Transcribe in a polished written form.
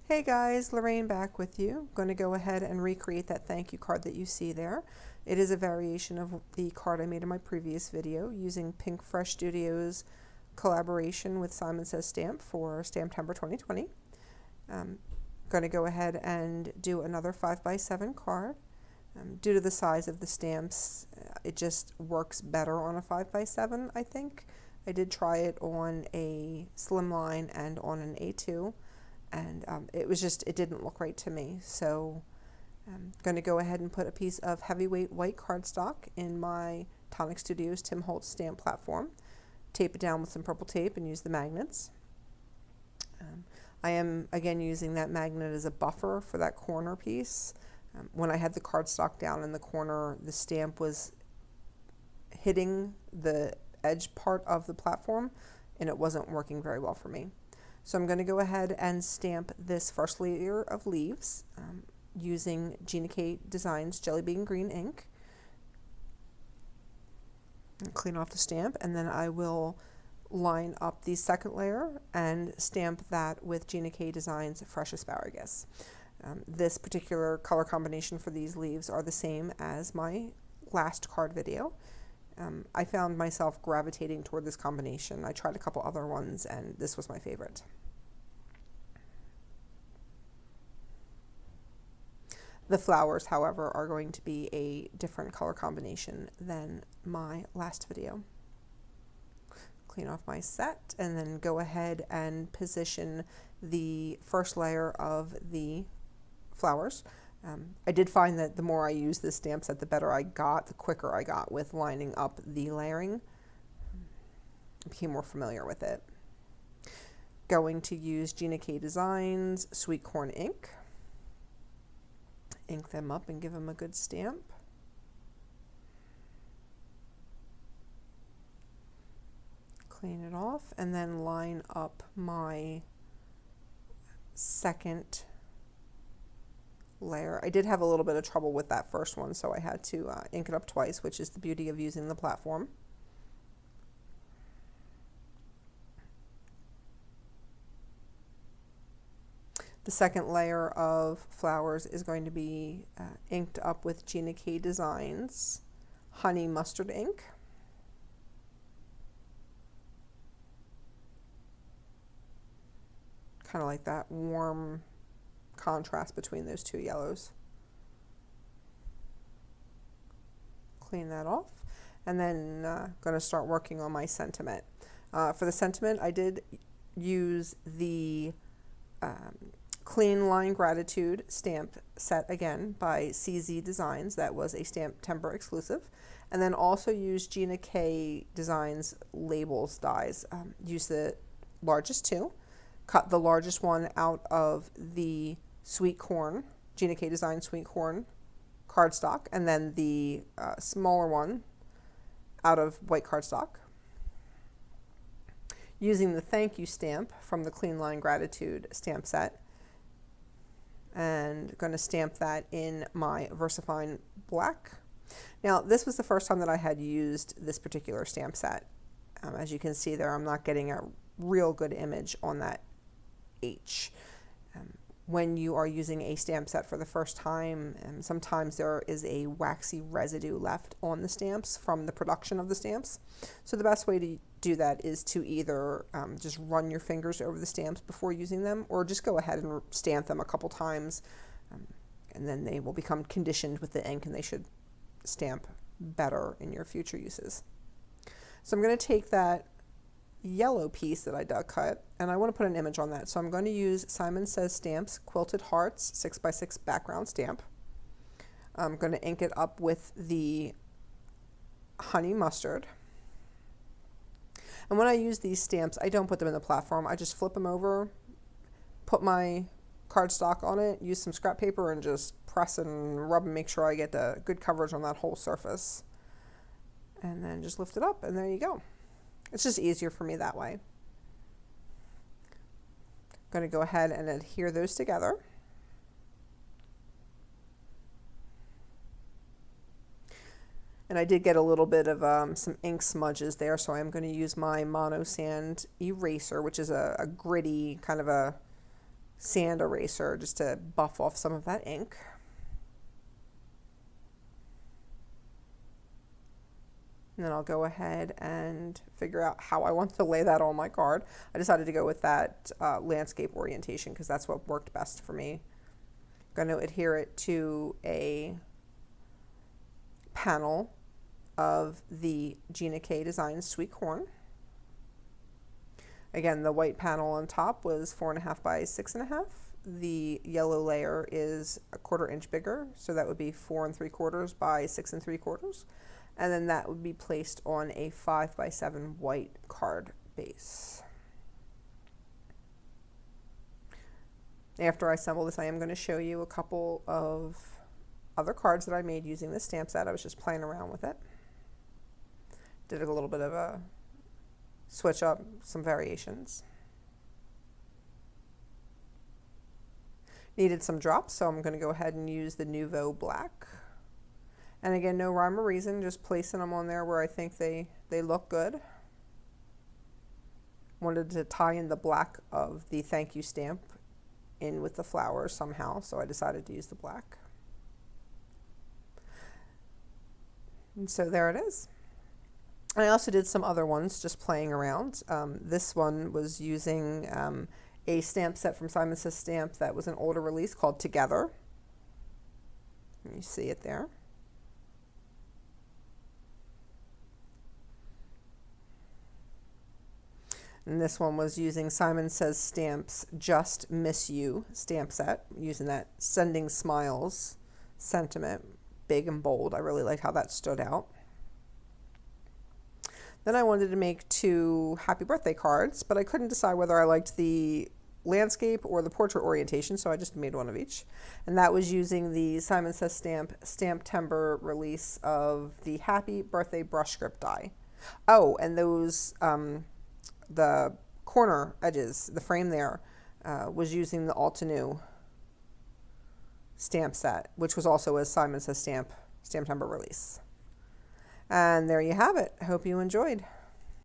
Hey guys, Lorraine back with you. I'm going to go ahead and recreate that thank you card that you see there. It is a variation of the card I made in my previous video using PinkFresh Studios collaboration with Simon Says Stamp for Stamptember 2020. I'm going to go ahead and do another 5x7 card. Due to the size of the stamps, it just works better on a 5x7, I think. I did try it on a slimline and on an A2. And it didn't look right to me. So I'm going to go ahead and put a piece of heavyweight white cardstock in my Tonic Studios Tim Holtz stamp platform, tape it down with some purple tape and use the magnets. I am again using that magnet as a buffer for that corner piece. When I had the cardstock down in the corner, the stamp was hitting the edge part of the platform and it wasn't working very well for me. So I'm going to go ahead and stamp this first layer of leaves using Gina K Designs Jelly Bean Green ink. And clean off the stamp, and then I will line up the second layer and stamp that with Gina K Designs Fresh Asparagus. This particular color combination for these leaves are the same as my last card video. I found myself gravitating toward this combination. I tried a couple other ones and this was my favorite. The flowers, however, are going to be a different color combination than my last video. Clean off my set and then go ahead and position the first layer of the flowers. I did find that the more I used this stamp set, the better I got, the quicker I got with lining up the layering. I became more familiar with it. Going to use Gina K Designs Sweet Corn ink. Ink them up and give them a good stamp. Clean it off and then line up my second layer. I did have a little bit of trouble with that first one, so I had to ink it up twice, which is the beauty of using the platform. The second layer of flowers is going to be inked up with Gina K Designs Honey Mustard ink. Kind of like that warm contrast between those two yellows. Clean that off and then going to start working on my sentiment. For the sentiment, I did use the Clean Line Gratitude stamp set again by CZ Designs. That was a Stamptember exclusive. And then also use Gina K Designs labels dies. Use the largest two. Cut the largest one out of the Sweet Corn, Gina K Design Sweet Corn cardstock, and then the smaller one out of white cardstock. Using the thank you stamp from the Clean Line Gratitude stamp set, and going to stamp that in my VersaFine black. Now, this was the first time that I had used this particular stamp set. As you can see there, I'm not getting a real good image on that H. When you are using a stamp set for the first time, sometimes there is a waxy residue left on the stamps from the production of the stamps. So the best way to do that is to either just run your fingers over the stamps before using them, or just go ahead and stamp them a couple times, and then they will become conditioned with the ink and they should stamp better in your future uses. So I'm going to take that yellow piece that I dug cut and I want to put an image on that. So I'm going to use Simon Says Stamps Quilted Hearts 6x6 background stamp. I'm going to ink it up with the honey mustard. And when I use these stamps, I don't put them in the platform. I just flip them over, put my cardstock on it, use some scrap paper and just press and rub and make sure I get the good coverage on that whole surface. And then just lift it up and there you go. It's just easier for me that way. I'm going to go ahead and adhere those together. And I did get a little bit of some ink smudges there, so I'm going to use my Mono Sand eraser, which is a gritty, kind of a sand eraser just to buff off some of that ink. And then I'll go ahead and figure out how I want to lay that on my card. I decided to go with that landscape orientation because that's what worked best for me. I'm going to adhere it to a panel of the Gina K Designs Sweet Corn. Again, the white panel on top was 4.5 by 6.5. The yellow layer is 1/4 inch bigger, so that would be 4 3/4 by 6 3/4. And then that would be placed on a 5 by 7 white card base. After I assemble this, I am going to show you a couple of other cards that I made using this stamp set. I was just playing around with it. Did a little bit of a switch up, some variations. Needed some drops, so I'm going to go ahead and use the Nouveau Black. And again, no rhyme or reason, just placing them on there where I think they look good. Wanted to tie in the black of the thank you stamp in with the flowers somehow, so I decided to use the black. And so there it is. I also did some other ones just playing around. This one was using a stamp set from Simon Says Stamp that was an older release called Together. You see it there. And this one was using Simon Says Stamp's Just Miss You stamp set, using that Sending Smiles sentiment, big and bold. I really like how that stood out. Then I wanted to make 2 happy birthday cards, but I couldn't decide whether I liked the landscape or the portrait orientation, so I just made one of each. And that was using the Simon Says Stamp Stamptember release of the Happy Birthday brush script die. Oh, and those the corner edges, the frame there, was using the Altenew stamp set, which was also a Simon Says Stamp Stamptember release. And there you have it. I hope you enjoyed.